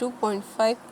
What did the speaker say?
2.5